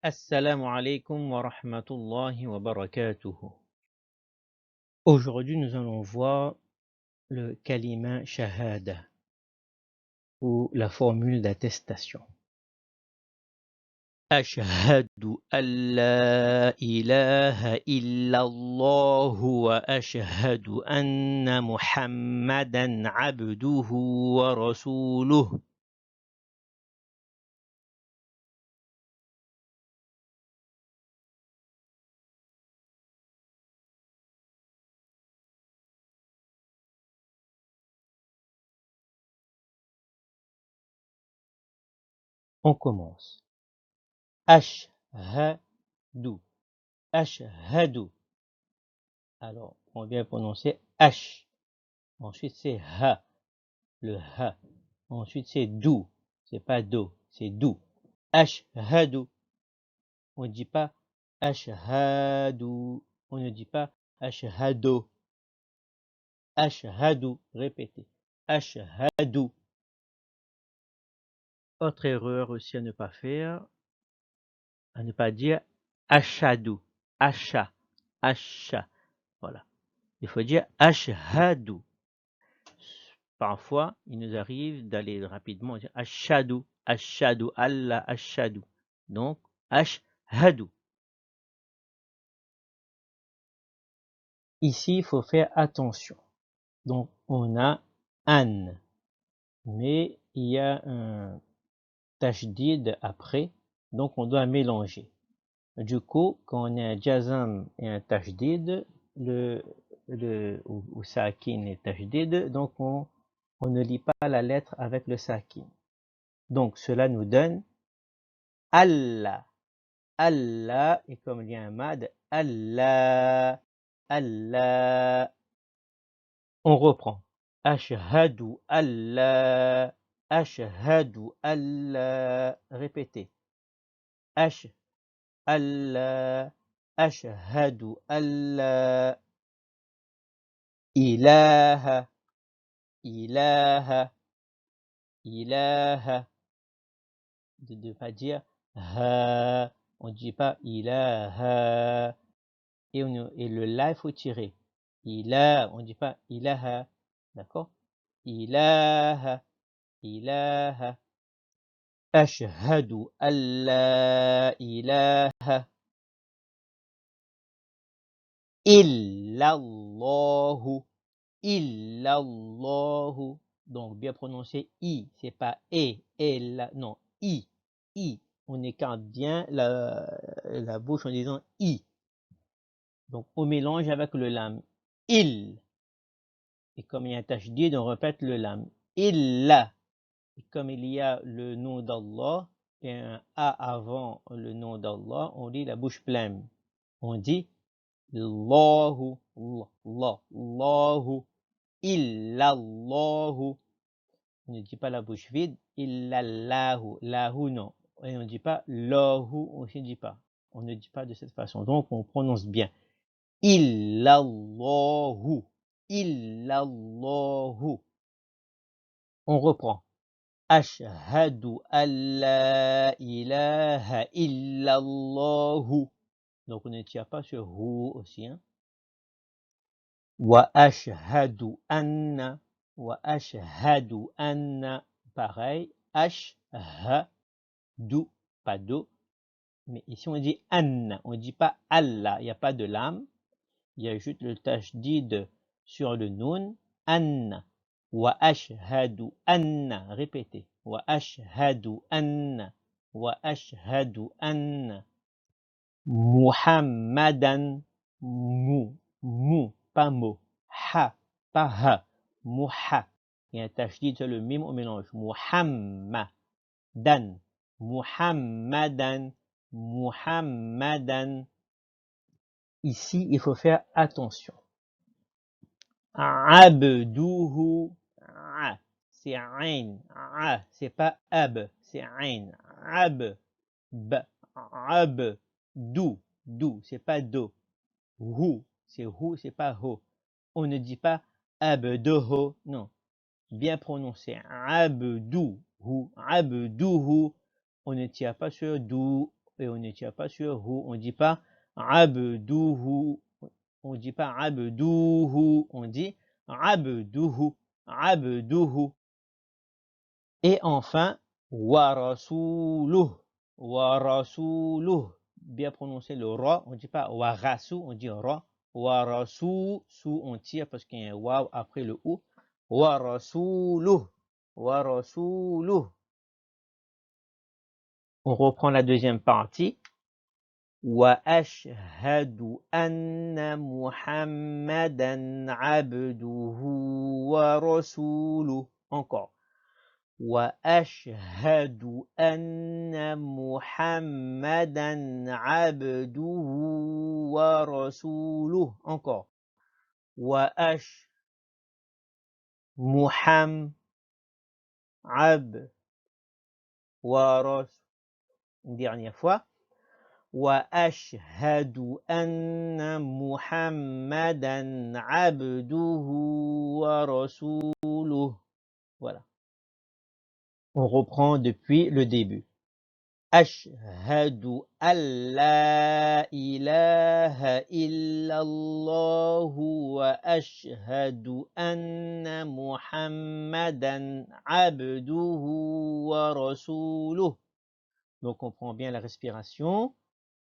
Assalamu alaikum wa rahmatullahi wa barakatuhu. Aujourd'hui, nous allons voir le kalima shahada ou la formule d'attestation. Ashhadu an la ilaha illallah wa ashhadu anna Muhammadan abduhu wa rasuluh. On commence. Ashhadu. Ashhadu. Alors, on vient prononcer H. Ensuite, c'est Ha. Le Ha. Ensuite, c'est dou. C'est pas do, c'est dou. Ashhadu. On ne dit pas ashhadu. On ne dit pas ashhadu. Ashhadu. Répétez. Ashhadu. Autre erreur aussi à ne pas faire, à ne pas dire ashhadu. Asha. Asha. Voilà. Il faut dire ashhadu. Parfois, il nous arrive d'aller rapidement dire ashhadu, ashhadu, Allah, ashhadu. Donc, ashhadu. Ici, il faut faire attention. Donc, on a an, mais il y a un tashdid après, donc on doit mélanger. Du coup, quand on a un jazam et un tashdid, ou sakin et tashdid, donc on ne lit pas la lettre avec le sakin. Donc, cela nous donne Allah. Allah, et comme il y a un mad, Allah, Allah. On reprend. Ashhadu Allah, ashhadu Allah. Répétez. Allah, ashhadu Allah. Ilaha, ilaha, ilaha. De ne pas dire ha. On ne dit pas ilaha. Et le la, il faut tirer. Ilaha, on ne dit pas ilaha. D'accord? Ilaha, ilaha. Ashhadu an la ilaha illallahu. Illallahu. Donc, bien prononcer i. C'est pas e, la, non, i. I. On écarte bien la bouche en disant i. Donc, on mélange avec le lam. Il. Et comme il y a un tashdid, on répète le lam. Illa. Et comme il y a le nom d'Allah et un A avant le nom d'Allah, on dit la bouche pleine. On dit Allahu, Allah, Allahu, illallahu. On ne dit pas la bouche vide. Illallahu, lahu non. Et on ne dit pas lahu, on ne dit pas. On ne dit pas de cette façon. Donc on prononce bien. Illallahu, illallahu. On reprend. Ashhadu an la ilaha illallahu. Donc on ne tire pas sur hu aussi. Hein. Wa ashhadu anna. Wa ashhadu anna. Pareil. Ashhadu. Pas do. Mais ici on dit anna. On ne dit pas Allah. Il n'y a pas de lam. Il y a juste le tashdid sur le nun. Anna. Wa ashhadu anna. Répétez. Wa ashhadu anna. Wa ashhadu anna. Muhammadan. Pas mo. Ha. Pas ha. Muha. Il y a un tashdid sur le mime au mélange. Muhammadan. Muhammadan. Muhammadan. Ici, il faut faire attention. Abduhu, c'est ain, c'est pas ab, c'est ain, ab, dou, c'est pas do, c'est pas ho. On ne dit pas abdoho, non, bien prononcé, abduhu, on ne tire pas sur dou, et on ne tire pas sur hu. On dit pas abduhu. On dit pas abduhu. On dit abduhu. Abduhu. Et enfin, wa rasuluh. Wa rasuluh. Bien prononcer le ra. On dit pas wa rasu. On dit ra. Wa rasu. Sou on tire parce qu'il y a un waw après le ou. Wa rasuluh. Wa rasuluh. On reprend la deuxième partie. Wa ashhadu anna Muhammadan abduhu wa rasuluh. Encore. Wa ashhadu anna Muhammadan abduhu wa rasuluh. Encore. Wa Muhammad wa rasuluh. Une dernière fois. وأشهد أن محمدا عبده ورسوله. Voilà. On reprend depuis le début. أشهد أن لا إله إلا الله وأشهد أن محمدا عبده ورسوله. Donc on prend bien la respiration.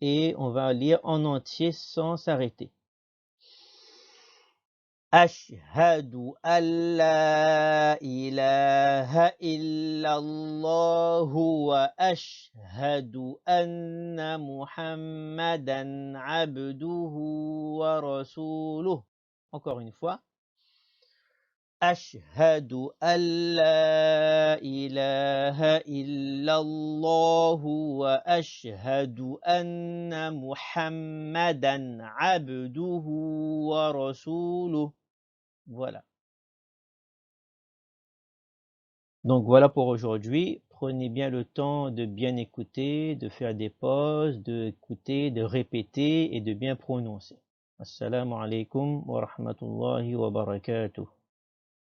Et on va lire en entier sans s'arrêter. Ashhadu an la ilaha illallah wa ashhadu anna Muhammadan abduhu wa rasuluh. Encore une fois. أشهد أن لا إله إلا الله وأشهد أن محمدا عبده ورسوله. Voilà. Donc voilà pour aujourd'hui. Prenez bien le temps de bien écouter, de faire des pauses, d'écouter, de répéter et de bien prononcer. Assalamu alaikum wa rahmatullahi wa barakatuh.